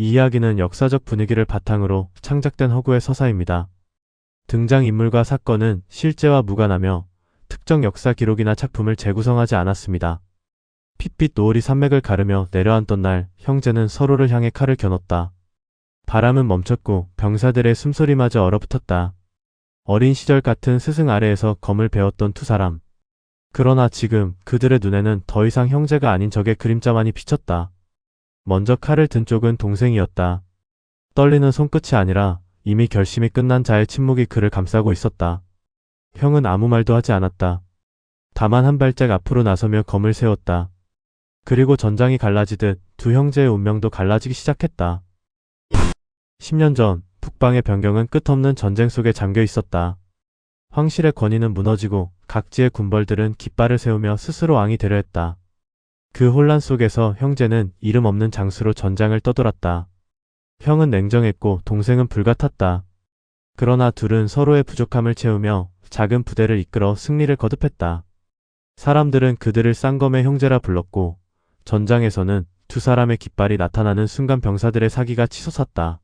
이 이야기는 역사적 분위기를 바탕으로 창작된 허구의 서사입니다. 등장인물과 사건은 실제와 무관하며 특정 역사 기록이나 작품을 재구성하지 않았습니다. 핏빛 노을이 산맥을 가르며 내려앉던 날, 형제는 서로를 향해 칼을 겨눴다. 바람은 멈췄고 병사들의 숨소리마저 얼어붙었다. 어린 시절 같은 스승 아래에서 검을 배웠던 두 사람. 그러나 지금 그들의 눈에는 더 이상 형제가 아닌 적의 그림자만이 비쳤다. 먼저 칼을 든 쪽은 동생이었다. 떨리는 손끝이 아니라 이미 결심이 끝난 자의 침묵이 그를 감싸고 있었다. 형은 아무 말도 하지 않았다. 다만 한 발짝 앞으로 나서며 검을 세웠다. 그리고 전장이 갈라지듯 두 형제의 운명도 갈라지기 시작했다. 10년 전 북방의 변경은 끝없는 전쟁 속에 잠겨 있었다. 황실의 권위는 무너지고 각지의 군벌들은 깃발을 세우며 스스로 왕이 되려 했다. 그 혼란 속에서 형제는 이름 없는 장수로 전장을 떠돌았다. 형은 냉정했고 동생은 불같았다. 그러나 둘은 서로의 부족함을 채우며 작은 부대를 이끌어 승리를 거듭했다. 사람들은 그들을 쌍검의 형제라 불렀고 전장에서는 두 사람의 깃발이 나타나는 순간 병사들의 사기가 치솟았다.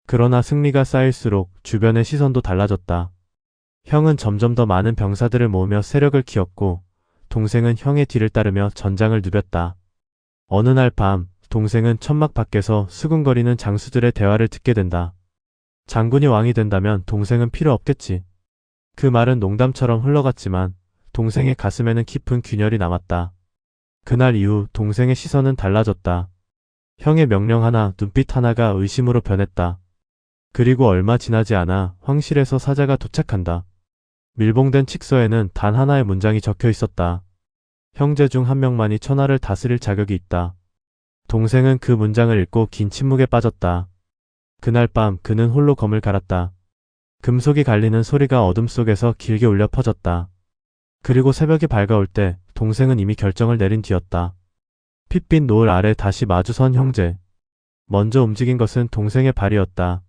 그러나 승리가 쌓일수록 주변의 시선도 달라졌다. 형은 점점 더 많은 병사들을 모으며 세력을 키웠고 동생은 형의 뒤를 따르며 전장을 누볐다. 어느 날 밤 동생은 천막 밖에서 수군거리는 장수들의 대화를 듣게 된다. 장군이 왕이 된다면 동생은 필요 없겠지. 그 말은 농담처럼 흘러갔지만 동생의 가슴에는 깊은 균열이 남았다. 그날 이후 동생의 시선은 달라졌다. 형의 명령 하나, 눈빛 하나가 의심으로 변했다. 그리고 얼마 지나지 않아 황실에서 사자가 도착한다. 밀봉된 칙서에는 단 하나의 문장이 적혀 있었다. 형제 중 한 명만이 천하를 다스릴 자격이 있다. 동생은 그 문장을 읽고 긴 침묵에 빠졌다. 그날 밤 그는 홀로 검을 갈았다. 금속이 갈리는 소리가 어둠 속에서 길게 울려 퍼졌다. 그리고 새벽이 밝아올 때 동생은 이미 결정을 내린 뒤였다. 핏빛 노을 아래 다시 마주선 형제. 먼저 움직인 것은 동생의 발이었다.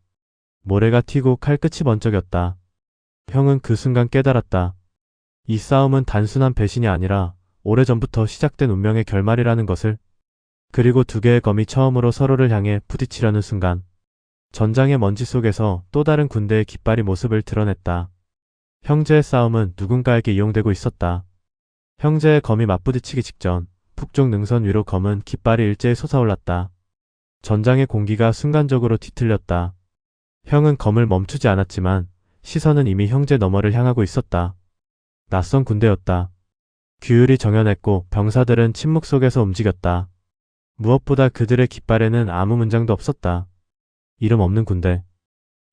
모래가 튀고 칼끝이 번쩍였다. 형은 그 순간 깨달았다. 이 싸움은 단순한 배신이 아니라 오래전부터 시작된 운명의 결말이라는 것을. 그리고 두 개의 검이 처음으로 서로를 향해 부딪히려는 순간 전장의 먼지 속에서 또 다른 군대의 깃발이 모습을 드러냈다. 형제의 싸움은 누군가에게 이용되고 있었다. 형제의 검이 맞부딪히기 직전 북쪽 능선 위로 검은 깃발이 일제히 솟아올랐다. 전장의 공기가 순간적으로 뒤틀렸다. 형은 검을 멈추지 않았지만 시선은 이미 형제 너머를 향하고 있었다. 낯선 군대였다. 규율이 정연했고 병사들은 침묵 속에서 움직였다. 무엇보다 그들의 깃발에는 아무 문장도 없었다. 이름 없는 군대.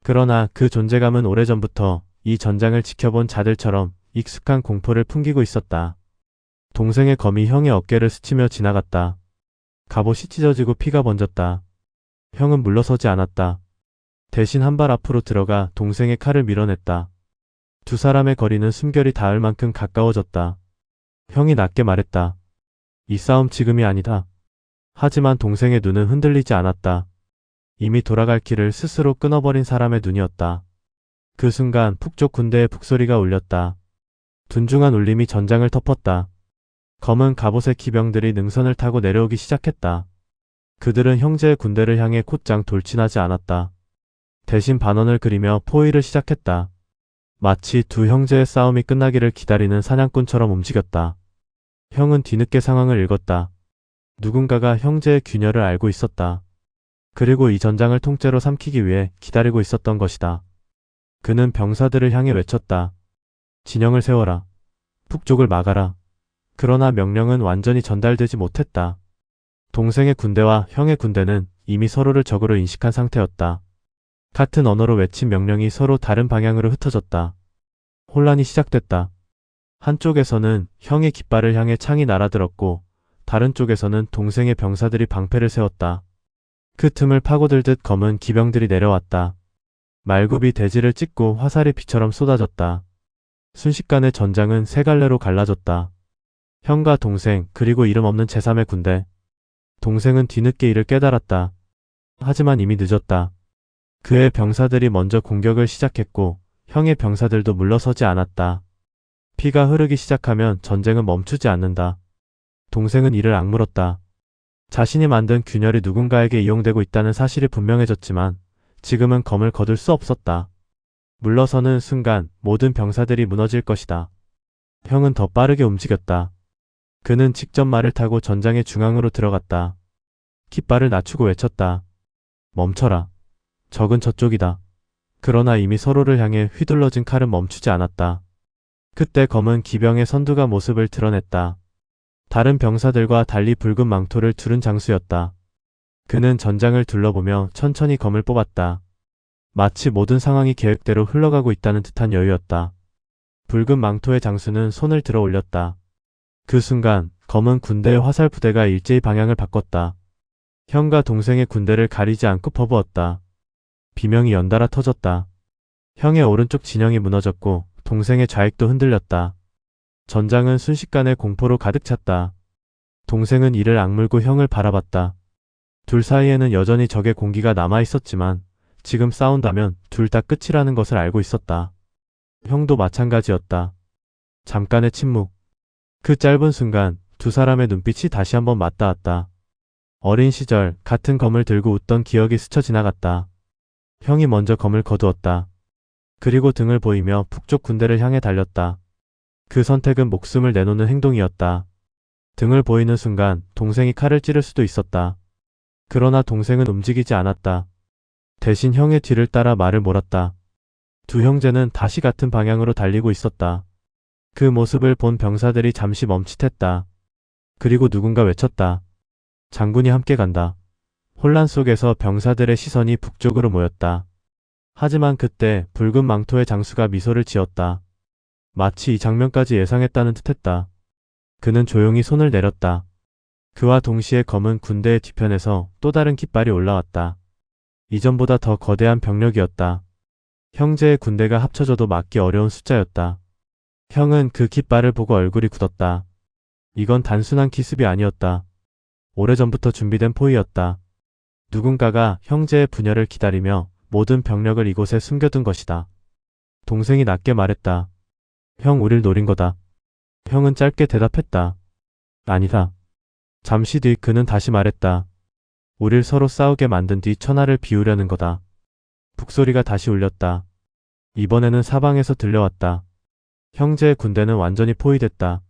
그러나 그 존재감은 오래전부터 이 전장을 지켜본 자들처럼 익숙한 공포를 풍기고 있었다. 동생의 검이 형의 어깨를 스치며 지나갔다. 갑옷이 찢어지고 피가 번졌다. 형은 물러서지 않았다. 대신 한 발 앞으로 들어가 동생의 칼을 밀어냈다. 두 사람의 거리는 숨결이 닿을 만큼 가까워졌다. 형이 낮게 말했다. 이 싸움 지금이 아니다. 하지만 동생의 눈은 흔들리지 않았다. 이미 돌아갈 길을 스스로 끊어버린 사람의 눈이었다. 그 순간 북쪽 군대의 북소리가 울렸다. 둔중한 울림이 전장을 덮었다. 검은 갑옷의 기병들이 능선을 타고 내려오기 시작했다. 그들은 형제의 군대를 향해 곧장 돌진하지 않았다. 대신 반원을 그리며 포위를 시작했다. 마치 두 형제의 싸움이 끝나기를 기다리는 사냥꾼처럼 움직였다. 형은 뒤늦게 상황을 읽었다. 누군가가 형제의 균열을 알고 있었다. 그리고 이 전장을 통째로 삼키기 위해 기다리고 있었던 것이다. 그는 병사들을 향해 외쳤다. 진영을 세워라. 북쪽을 막아라. 그러나 명령은 완전히 전달되지 못했다. 동생의 군대와 형의 군대는 이미 서로를 적으로 인식한 상태였다. 같은 언어로 외친 명령이 서로 다른 방향으로 흩어졌다. 혼란이 시작됐다. 한쪽에서는 형의 깃발을 향해 창이 날아들었고 다른 쪽에서는 동생의 병사들이 방패를 세웠다. 그 틈을 파고들듯 검은 기병들이 내려왔다. 말굽이 대지를 찢고 화살이 비처럼 쏟아졌다. 순식간에 전장은 세 갈래로 갈라졌다. 형과 동생 그리고 이름 없는 제3의 군대. 동생은 뒤늦게 이를 깨달았다. 하지만 이미 늦었다. 그의 병사들이 먼저 공격을 시작했고 형의 병사들도 물러서지 않았다. 피가 흐르기 시작하면 전쟁은 멈추지 않는다. 동생은 이를 악물었다. 자신이 만든 균열이 누군가에게 이용되고 있다는 사실이 분명해졌지만 지금은 검을 거둘 수 없었다. 물러서는 순간 모든 병사들이 무너질 것이다. 형은 더 빠르게 움직였다. 그는 직접 말을 타고 전장의 중앙으로 들어갔다. 깃발을 낮추고 외쳤다. 멈춰라. 적은 저쪽이다. 그러나 이미 서로를 향해 휘둘러진 칼은 멈추지 않았다. 그때 검은 기병의 선두가 모습을 드러냈다. 다른 병사들과 달리 붉은 망토를 두른 장수였다. 그는 전장을 둘러보며 천천히 검을 뽑았다. 마치 모든 상황이 계획대로 흘러가고 있다는 듯한 여유였다. 붉은 망토의 장수는 손을 들어 올렸다. 그 순간 검은 군대의 화살 부대가 일제히 방향을 바꿨다. 형과 동생의 군대를 가리지 않고 퍼부었다. 비명이 연달아 터졌다. 형의 오른쪽 진영이 무너졌고 동생의 좌익도 흔들렸다. 전장은 순식간에 공포로 가득 찼다. 동생은 이를 악물고 형을 바라봤다. 둘 사이에는 여전히 적의 공기가 남아 있었지만 지금 싸운다면 둘 다 끝이라는 것을 알고 있었다. 형도 마찬가지였다. 잠깐의 침묵. 그 짧은 순간 두 사람의 눈빛이 다시 한번 맞닿았다. 어린 시절 같은 검을 들고 웃던 기억이 스쳐 지나갔다. 형이 먼저 검을 거두었다. 그리고 등을 보이며 북쪽 군대를 향해 달렸다. 그 선택은 목숨을 내놓는 행동이었다. 등을 보이는 순간 동생이 칼을 찌를 수도 있었다. 그러나 동생은 움직이지 않았다. 대신 형의 뒤를 따라 말을 몰았다. 두 형제는 다시 같은 방향으로 달리고 있었다. 그 모습을 본 병사들이 잠시 멈칫했다. 그리고 누군가 외쳤다. 장군이 함께 간다. 혼란 속에서 병사들의 시선이 북쪽으로 모였다. 하지만 그때 붉은 망토의 장수가 미소를 지었다. 마치 이 장면까지 예상했다는 듯했다. 그는 조용히 손을 내렸다. 그와 동시에 검은 군대의 뒤편에서 또 다른 깃발이 올라왔다. 이전보다 더 거대한 병력이었다. 형제의 군대가 합쳐져도 막기 어려운 숫자였다. 형은 그 깃발을 보고 얼굴이 굳었다. 이건 단순한 기습이 아니었다. 오래전부터 준비된 포위였다. 누군가가 형제의 분열을 기다리며 모든 병력을 이곳에 숨겨둔 것이다. 동생이 낮게 말했다. 형, 우릴 노린 거다. 형은 짧게 대답했다. 아니다. 잠시 뒤 그는 다시 말했다. 우릴 서로 싸우게 만든 뒤 천하를 비우려는 거다. 북소리가 다시 울렸다. 이번에는 사방에서 들려왔다. 형제의 군대는 완전히 포위됐다.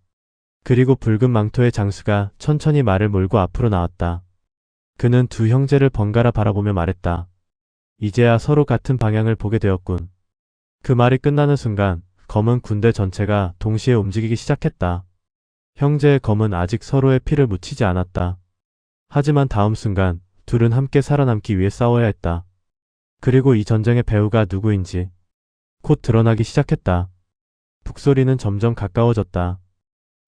그리고 붉은 망토의 장수가 천천히 말을 몰고 앞으로 나왔다. 그는 두 형제를 번갈아 바라보며 말했다. 이제야 서로 같은 방향을 보게 되었군. 그 말이 끝나는 순간 검은 군대 전체가 동시에 움직이기 시작했다. 형제의 검은 아직 서로의 피를 묻히지 않았다. 하지만 다음 순간 둘은 함께 살아남기 위해 싸워야 했다. 그리고 이 전쟁의 배후가 누구인지 곧 드러나기 시작했다. 북소리는 점점 가까워졌다.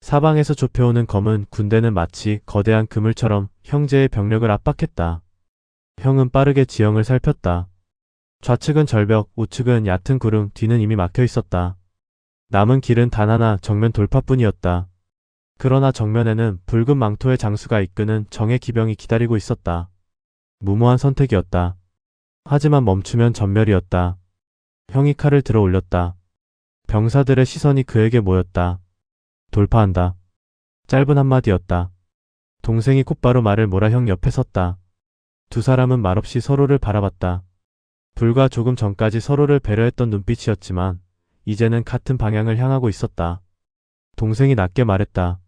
사방에서 좁혀오는 검은 군대는 마치 거대한 그물처럼 형제의 병력을 압박했다. 형은 빠르게 지형을 살폈다. 좌측은 절벽, 우측은 얕은 구름, 뒤는 이미 막혀 있었다. 남은 길은 단 하나, 정면 돌파뿐이었다. 그러나 정면에는 붉은 망토의 장수가 이끄는 정예 기병이 기다리고 있었다. 무모한 선택이었다. 하지만 멈추면 전멸이었다. 형이 칼을 들어 올렸다. 병사들의 시선이 그에게 모였다. 돌파한다. 짧은 한마디였다. 동생이 곧바로 말을 몰아 형 옆에 섰다. 두 사람은 말없이 서로를 바라봤다. 불과 조금 전까지 서로를 배려했던 눈빛이었지만 이제는 같은 방향을 향하고 있었다. 동생이 낮게 말했다.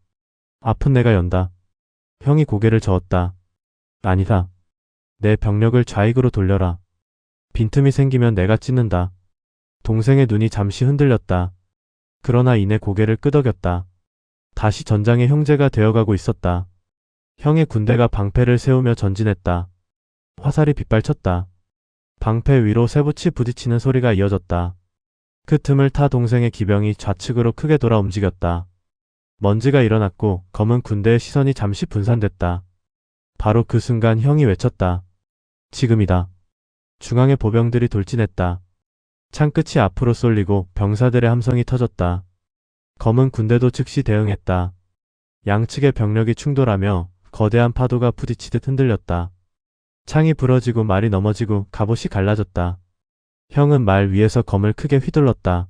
아픈 내가 연다. 형이 고개를 저었다. 아니다. 내 병력을 좌익으로 돌려라. 빈틈이 생기면 내가 찢는다. 동생의 눈이 잠시 흔들렸다. 그러나 이내 고개를 끄덕였다. 다시 전장의 형제가 되어가고 있었다. 형의 군대가 방패를 세우며 전진했다. 화살이 빗발쳤다. 방패 위로 쇠붙이 부딪히는 소리가 이어졌다. 그 틈을 타 동생의 기병이 좌측으로 크게 돌아 움직였다. 먼지가 일어났고 검은 군대의 시선이 잠시 분산됐다. 바로 그 순간 형이 외쳤다. 지금이다. 중앙의 보병들이 돌진했다. 창끝이 앞으로 쏠리고 병사들의 함성이 터졌다. 검은 군대도 즉시 대응했다. 양측의 병력이 충돌하며 거대한 파도가 부딪히듯 흔들렸다. 창이 부러지고 말이 넘어지고 갑옷이 갈라졌다. 형은 말 위에서 검을 크게 휘둘렀다.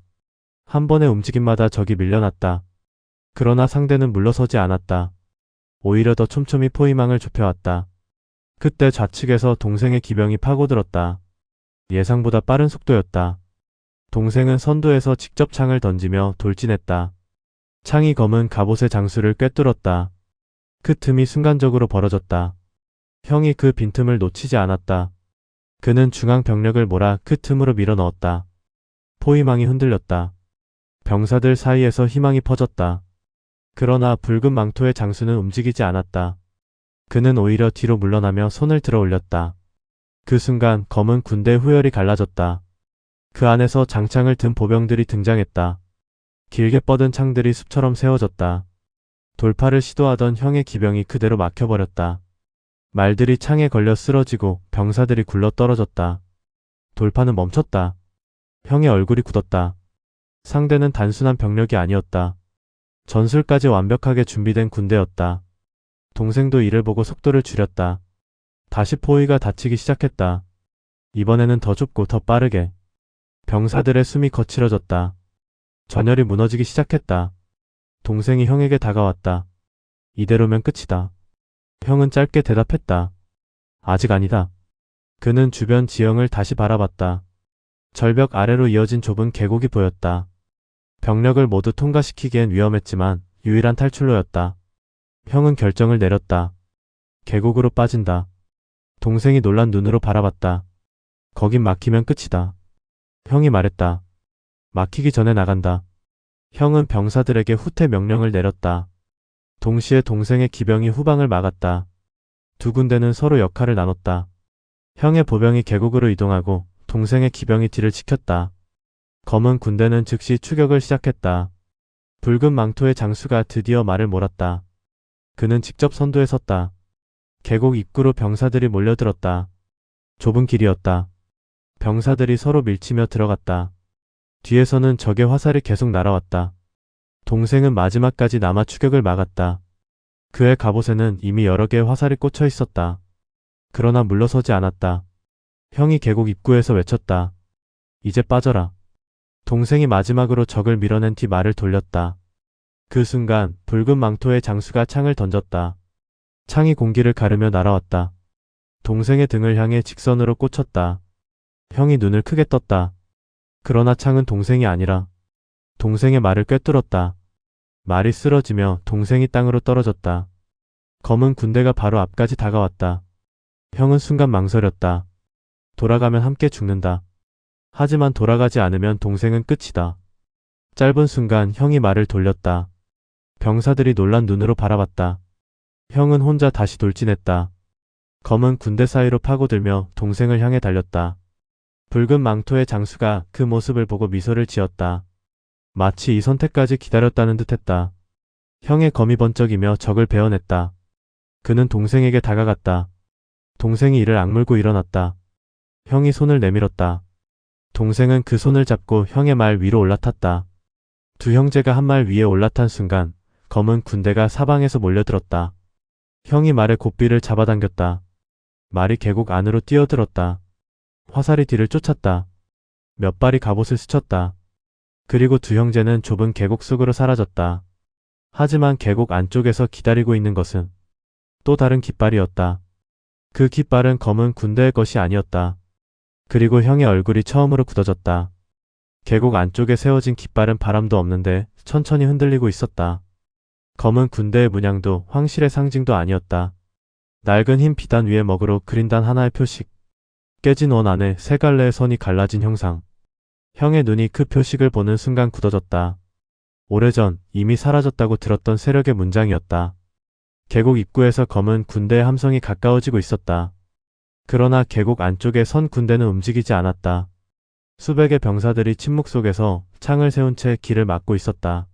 한 번의 움직임마다 적이 밀려났다. 그러나 상대는 물러서지 않았다. 오히려 더 촘촘히 포위망을 좁혀왔다. 그때 좌측에서 동생의 기병이 파고들었다. 예상보다 빠른 속도였다. 동생은 선두에서 직접 창을 던지며 돌진했다. 창이 검은 갑옷의 장수를 꿰뚫었다. 그 틈이 순간적으로 벌어졌다. 형이 그 빈틈을 놓치지 않았다. 그는 중앙 병력을 몰아 그 틈으로 밀어넣었다. 포위망이 흔들렸다. 병사들 사이에서 희망이 퍼졌다. 그러나 붉은 망토의 장수는 움직이지 않았다. 그는 오히려 뒤로 물러나며 손을 들어 올렸다. 그 순간 검은 군대 후열이 갈라졌다. 그 안에서 장창을 든 보병들이 등장했다. 길게 뻗은 창들이 숲처럼 세워졌다. 돌파를 시도하던 형의 기병이 그대로 막혀버렸다. 말들이 창에 걸려 쓰러지고 병사들이 굴러 떨어졌다. 돌파는 멈췄다. 형의 얼굴이 굳었다. 상대는 단순한 병력이 아니었다. 전술까지 완벽하게 준비된 군대였다. 동생도 이를 보고 속도를 줄였다. 다시 포위가 닫히기 시작했다. 이번에는 더 좁고 더 빠르게. 병사들의 숨이 거칠어졌다. 전열이 무너지기 시작했다. 동생이 형에게 다가왔다. 이대로면 끝이다. 형은 짧게 대답했다. 아직 아니다. 그는 주변 지형을 다시 바라봤다. 절벽 아래로 이어진 좁은 계곡이 보였다. 병력을 모두 통과시키기엔 위험했지만 유일한 탈출로였다. 형은 결정을 내렸다. 계곡으로 빠진다. 동생이 놀란 눈으로 바라봤다. 거긴 막히면 끝이다. 형이 말했다. 막히기 전에 나간다. 형은 병사들에게 후퇴 명령을 내렸다. 동시에 동생의 기병이 후방을 막았다. 두 군대는 서로 역할을 나눴다. 형의 보병이 계곡으로 이동하고 동생의 기병이 뒤를 지켰다. 검은 군대는 즉시 추격을 시작했다. 붉은 망토의 장수가 드디어 말을 몰았다. 그는 직접 선두에 섰다. 계곡 입구로 병사들이 몰려들었다. 좁은 길이었다. 병사들이 서로 밀치며 들어갔다. 뒤에서는 적의 화살이 계속 날아왔다. 동생은 마지막까지 남아 추격을 막았다. 그의 갑옷에는 이미 여러 개의 화살이 꽂혀 있었다. 그러나 물러서지 않았다. 형이 계곡 입구에서 외쳤다. 이제 빠져라. 동생이 마지막으로 적을 밀어낸 뒤 말을 돌렸다. 그 순간 붉은 망토의 장수가 창을 던졌다. 창이 공기를 가르며 날아왔다. 동생의 등을 향해 직선으로 꽂혔다. 형이 눈을 크게 떴다. 그러나 창은 동생이 아니라 동생의 말을 꿰뚫었다. 말이 쓰러지며 동생이 땅으로 떨어졌다. 검은 군대가 바로 앞까지 다가왔다. 형은 순간 망설였다. 돌아가면 함께 죽는다. 하지만 돌아가지 않으면 동생은 끝이다. 짧은 순간 형이 말을 돌렸다. 병사들이 놀란 눈으로 바라봤다. 형은 혼자 다시 돌진했다. 검은 군대 사이로 파고들며 동생을 향해 달렸다. 붉은 망토의 장수가 그 모습을 보고 미소를 지었다. 마치 이 선택까지 기다렸다는 듯했다. 형의 검이 번쩍이며 적을 베어냈다. 그는 동생에게 다가갔다. 동생이 이를 악물고 일어났다. 형이 손을 내밀었다. 동생은 그 손을 잡고 형의 말 위로 올라탔다. 두 형제가 한 말 위에 올라탄 순간 검은 군대가 사방에서 몰려들었다. 형이 말의 고삐를 잡아당겼다. 말이 계곡 안으로 뛰어들었다. 화살이 뒤를 쫓았다. 몇 발이 갑옷을 스쳤다. 그리고 두 형제는 좁은 계곡 속으로 사라졌다. 하지만 계곡 안쪽에서 기다리고 있는 것은 또 다른 깃발이었다. 그 깃발은 검은 군대의 것이 아니었다. 그리고 형의 얼굴이 처음으로 굳어졌다. 계곡 안쪽에 세워진 깃발은 바람도 없는데 천천히 흔들리고 있었다. 검은 군대의 문양도 황실의 상징도 아니었다. 낡은 흰 비단 위에 먹으로 그린 단 하나의 표식. 깨진 원 안에 세 갈래의 선이 갈라진 형상. 형의 눈이 그 표식을 보는 순간 굳어졌다. 오래전 이미 사라졌다고 들었던 세력의 문장이었다. 계곡 입구에서 검은 군대의 함성이 가까워지고 있었다. 그러나 계곡 안쪽의 선 군대는 움직이지 않았다. 수백의 병사들이 침묵 속에서 창을 세운 채 길을 막고 있었다.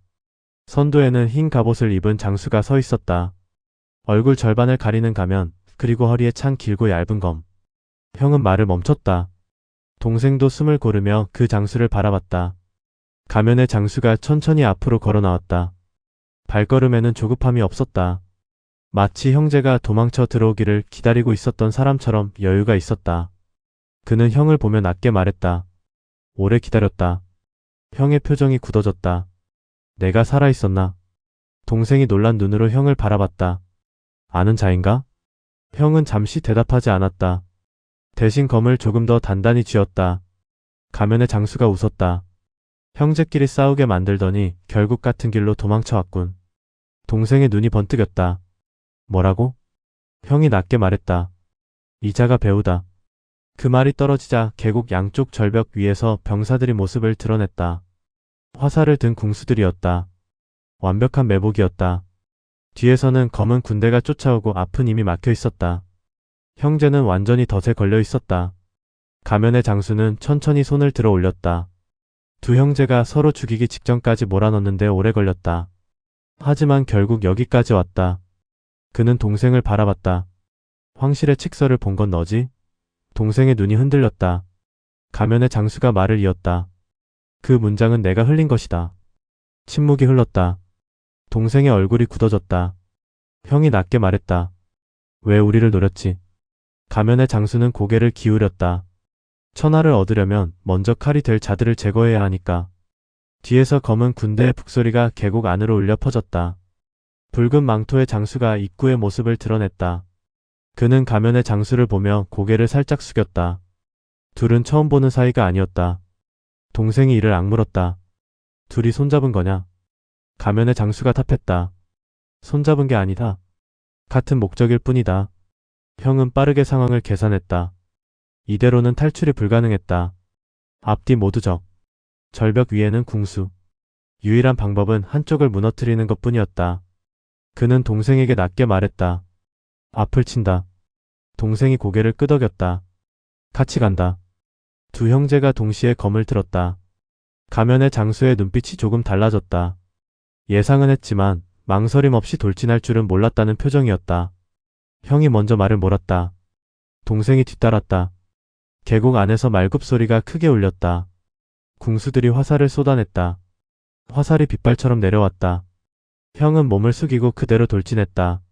선두에는 흰 갑옷을 입은 장수가 서 있었다. 얼굴 절반을 가리는 가면, 그리고 허리에 찬 길고 얇은 검. 형은 말을 멈췄다. 동생도 숨을 고르며 그 장수를 바라봤다. 가면의 장수가 천천히 앞으로 걸어 나왔다. 발걸음에는 조급함이 없었다. 마치 형제가 도망쳐 들어오기를 기다리고 있었던 사람처럼 여유가 있었다. 그는 형을 보며 낮게 말했다. 오래 기다렸다. 형의 표정이 굳어졌다. 내가 살아있었나? 동생이 놀란 눈으로 형을 바라봤다. 아는 자인가? 형은 잠시 대답하지 않았다. 대신 검을 조금 더 단단히 쥐었다. 가면의 장수가 웃었다. 형제끼리 싸우게 만들더니 결국 같은 길로 도망쳐왔군. 동생의 눈이 번뜩였다. 뭐라고? 형이 낮게 말했다. 이자가 배우다. 그 말이 떨어지자 계곡 양쪽 절벽 위에서 병사들이 모습을 드러냈다. 화살을 든 궁수들이었다. 완벽한 매복이었다. 뒤에서는 검은 군대가 쫓아오고 앞은 이미 막혀 있었다. 형제는 완전히 덫에 걸려 있었다. 가면의 장수는 천천히 손을 들어 올렸다. 두 형제가 서로 죽이기 직전까지 몰아넣는데 오래 걸렸다. 하지만 결국 여기까지 왔다. 그는 동생을 바라봤다. 황실의 칙서를 본 건 너지? 동생의 눈이 흔들렸다. 가면의 장수가 말을 이었다. 그 문장은 내가 흘린 것이다. 침묵이 흘렀다. 동생의 얼굴이 굳어졌다. 형이 낮게 말했다. 왜 우리를 노렸지? 가면의 장수는 고개를 기울였다. 천하를 얻으려면 먼저 칼이 될 자들을 제거해야 하니까. 뒤에서 검은 군대의 북소리가 계곡 안으로 울려 퍼졌다. 붉은 망토의 장수가 입구의 모습을 드러냈다. 그는 가면의 장수를 보며 고개를 살짝 숙였다. 둘은 처음 보는 사이가 아니었다. 동생이 이를 악물었다. 둘이 손잡은 거냐? 가면의 장수가 답했다. 손잡은 게 아니다. 같은 목적일 뿐이다. 형은 빠르게 상황을 계산했다. 이대로는 탈출이 불가능했다. 앞뒤 모두 적. 절벽 위에는 궁수. 유일한 방법은 한쪽을 무너뜨리는 것뿐이었다. 그는 동생에게 낮게 말했다. 앞을 친다. 동생이 고개를 끄덕였다. 같이 간다. 두 형제가 동시에 검을 들었다. 가면의 장수의 눈빛이 조금 달라졌다. 예상은 했지만 망설임 없이 돌진할 줄은 몰랐다는 표정이었다. 형이 먼저 말을 몰았다. 동생이 뒤따랐다. 계곡 안에서 말굽 소리가 크게 울렸다. 궁수들이 화살을 쏟아냈다. 화살이 빗발처럼 내려왔다. 형은 몸을 숙이고 그대로 돌진했다.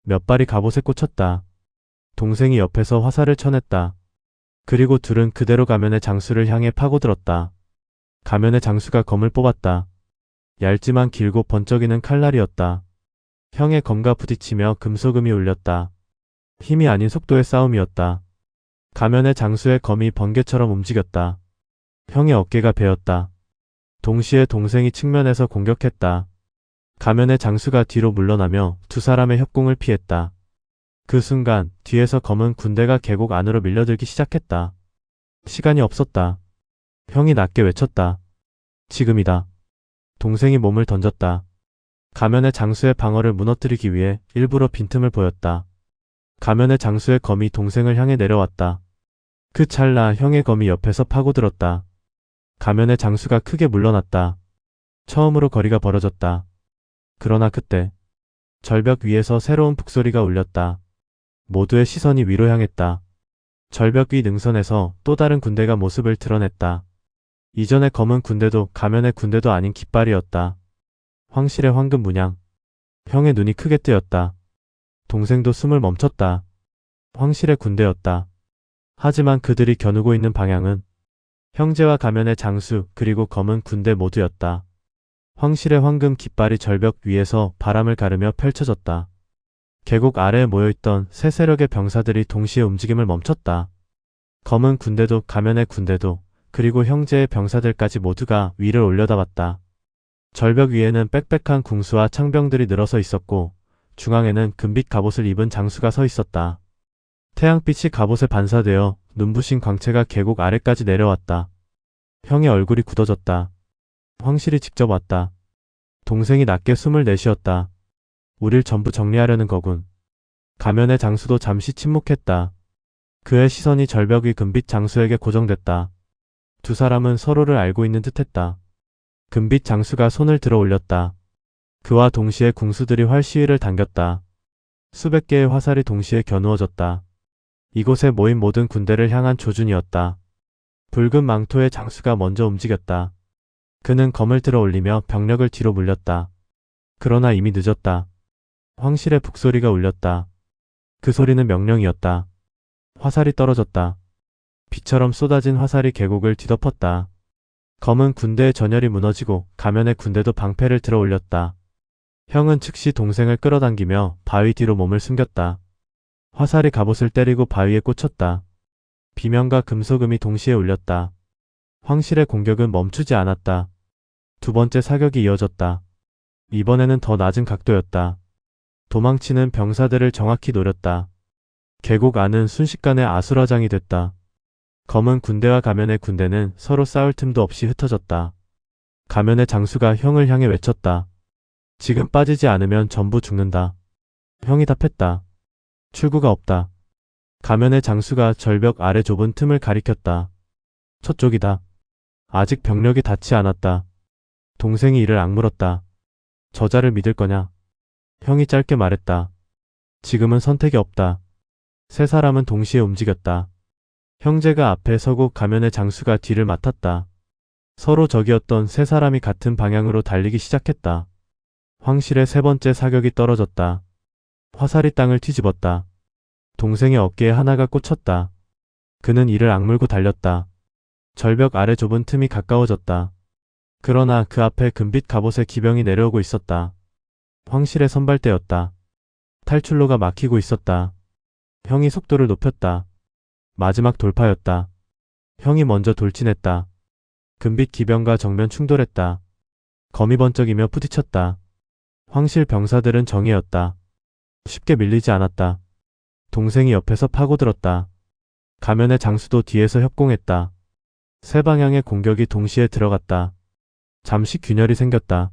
몇 발이 갑옷에 꽂혔다. 동생이 옆에서 화살을 쳐냈다. 그리고 둘은 그대로 가면의 장수를 향해 파고들었다. 가면의 장수가 검을 뽑았다. 얇지만 길고 번쩍이는 칼날이었다. 형의 검과 부딪히며 금소금이 울렸다. 힘이 아닌 속도의 싸움이었다. 가면의 장수의 검이 번개처럼 움직였다. 형의 어깨가 베었다. 동시에 동생이 측면에서 공격했다. 가면의 장수가 뒤로 물러나며 두 사람의 협공을 피했다. 그 순간 뒤에서 검은 군대가 계곡 안으로 밀려들기 시작했다. 시간이 없었다. 형이 낮게 외쳤다. 지금이다. 동생이 몸을 던졌다. 가면의 장수의 방어를 무너뜨리기 위해 일부러 빈틈을 보였다. 가면의 장수의 검이 동생을 향해 내려왔다. 그 찰나 형의 검이 옆에서 파고들었다. 가면의 장수가 크게 물러났다. 처음으로 거리가 벌어졌다. 그러나 그때 절벽 위에서 새로운 북소리가 울렸다. 모두의 시선이 위로 향했다. 절벽 위 능선에서 또 다른 군대가 모습을 드러냈다. 이전의 검은 군대도 가면의 군대도 아닌 깃발이었다. 황실의 황금 문양. 형의 눈이 크게 뜨였다. 동생도 숨을 멈췄다. 황실의 군대였다. 하지만 그들이 겨누고 있는 방향은 형제와 가면의 장수 그리고 검은 군대 모두였다. 황실의 황금 깃발이 절벽 위에서 바람을 가르며 펼쳐졌다. 계곡 아래에 모여있던 세 세력의 병사들이 동시에 움직임을 멈췄다. 검은 군대도 가면의 군대도 그리고 형제의 병사들까지 모두가 위를 올려다봤다. 절벽 위에는 빽빽한 궁수와 창병들이 늘어서 있었고 중앙에는 금빛 갑옷을 입은 장수가 서 있었다. 태양빛이 갑옷에 반사되어 눈부신 광채가 계곡 아래까지 내려왔다. 형의 얼굴이 굳어졌다. 황실이 직접 왔다. 동생이 낮게 숨을 내쉬었다. 우릴 전부 정리하려는 거군. 가면의 장수도 잠시 침묵했다. 그의 시선이 절벽 위 금빛 장수에게 고정됐다. 두 사람은 서로를 알고 있는 듯했다. 금빛 장수가 손을 들어 올렸다. 그와 동시에 궁수들이 활 시위를 당겼다. 수백 개의 화살이 동시에 겨누어졌다. 이곳에 모인 모든 군대를 향한 조준이었다. 붉은 망토의 장수가 먼저 움직였다. 그는 검을 들어 올리며 병력을 뒤로 물렸다. 그러나 이미 늦었다. 황실의 북소리가 울렸다. 그 소리는 명령이었다. 화살이 떨어졌다. 비처럼 쏟아진 화살이 계곡을 뒤덮었다. 검은 군대의 전열이 무너지고 가면의 군대도 방패를 들어 올렸다. 형은 즉시 동생을 끌어당기며 바위 뒤로 몸을 숨겼다. 화살이 갑옷을 때리고 바위에 꽂혔다. 비명과 금소금이 동시에 울렸다. 황실의 공격은 멈추지 않았다. 두 번째 사격이 이어졌다. 이번에는 더 낮은 각도였다. 도망치는 병사들을 정확히 노렸다. 계곡 안은 순식간에 아수라장이 됐다. 검은 군대와 가면의 군대는 서로 싸울 틈도 없이 흩어졌다. 가면의 장수가 형을 향해 외쳤다. 지금 빠지지 않으면 전부 죽는다. 형이 답했다. 출구가 없다. 가면의 장수가 절벽 아래 좁은 틈을 가리켰다. 저쪽이다. 아직 병력이 닿지 않았다. 동생이 이를 악물었다. 저자를 믿을 거냐? 형이 짧게 말했다. 지금은 선택이 없다. 세 사람은 동시에 움직였다. 형제가 앞에 서고 가면의 장수가 뒤를 맡았다. 서로 적이었던 세 사람이 같은 방향으로 달리기 시작했다. 황실의 세 번째 사격이 떨어졌다. 화살이 땅을 뒤집었다. 동생의 어깨에 하나가 꽂혔다. 그는 이를 악물고 달렸다. 절벽 아래 좁은 틈이 가까워졌다. 그러나 그 앞에 금빛 갑옷의 기병이 내려오고 있었다. 황실의 선발대였다. 탈출로가 막히고 있었다. 형이 속도를 높였다. 마지막 돌파였다. 형이 먼저 돌진했다. 금빛 기병과 정면 충돌했다. 검이 번쩍이며 부딪혔다. 황실 병사들은 정예였다. 쉽게 밀리지 않았다. 동생이 옆에서 파고들었다. 가면의 장수도 뒤에서 협공했다. 세 방향의 공격이 동시에 들어갔다. 잠시 균열이 생겼다.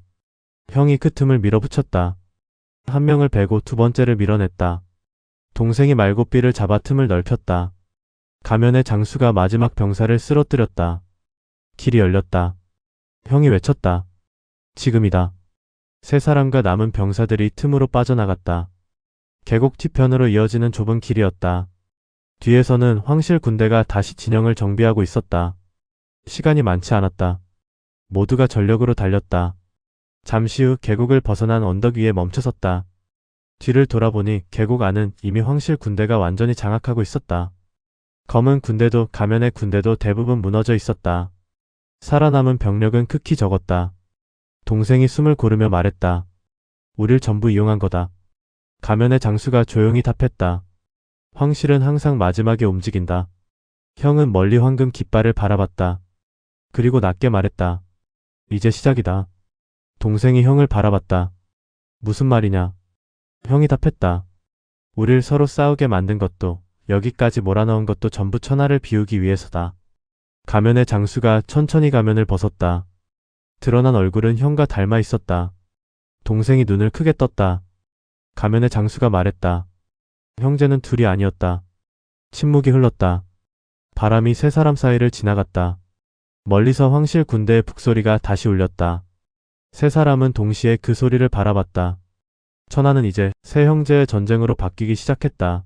형이 그 틈을 밀어붙였다. 한 명을 베고 두 번째를 밀어냈다. 동생이 말고삐를 잡아 틈을 넓혔다. 가면의 장수가 마지막 병사를 쓰러뜨렸다. 길이 열렸다. 형이 외쳤다. 지금이다. 세 사람과 남은 병사들이 틈으로 빠져나갔다. 계곡 뒤편으로 이어지는 좁은 길이었다. 뒤에서는 황실 군대가 다시 진영을 정비하고 있었다. 시간이 많지 않았다. 모두가 전력으로 달렸다. 잠시 후 계곡을 벗어난 언덕 위에 멈춰섰다. 뒤를 돌아보니 계곡 안은 이미 황실 군대가 완전히 장악하고 있었다. 검은 군대도 가면의 군대도 대부분 무너져 있었다. 살아남은 병력은 극히 적었다. 동생이 숨을 고르며 말했다. 우릴 전부 이용한 거다. 가면의 장수가 조용히 답했다. 황실은 항상 마지막에 움직인다. 형은 멀리 황금 깃발을 바라봤다. 그리고 낮게 말했다. 이제 시작이다. 동생이 형을 바라봤다. 무슨 말이냐? 형이 답했다. 우릴 서로 싸우게 만든 것도 여기까지 몰아넣은 것도 전부 천하를 비우기 위해서다. 가면의 장수가 천천히 가면을 벗었다. 드러난 얼굴은 형과 닮아 있었다. 동생이 눈을 크게 떴다. 가면의 장수가 말했다. 형제는 둘이 아니었다. 침묵이 흘렀다. 바람이 세 사람 사이를 지나갔다. 멀리서 황실 군대의 북소리가 다시 울렸다. 세 사람은 동시에 그 소리를 바라봤다. 천하는 이제 세 형제의 전쟁으로 바뀌기 시작했다.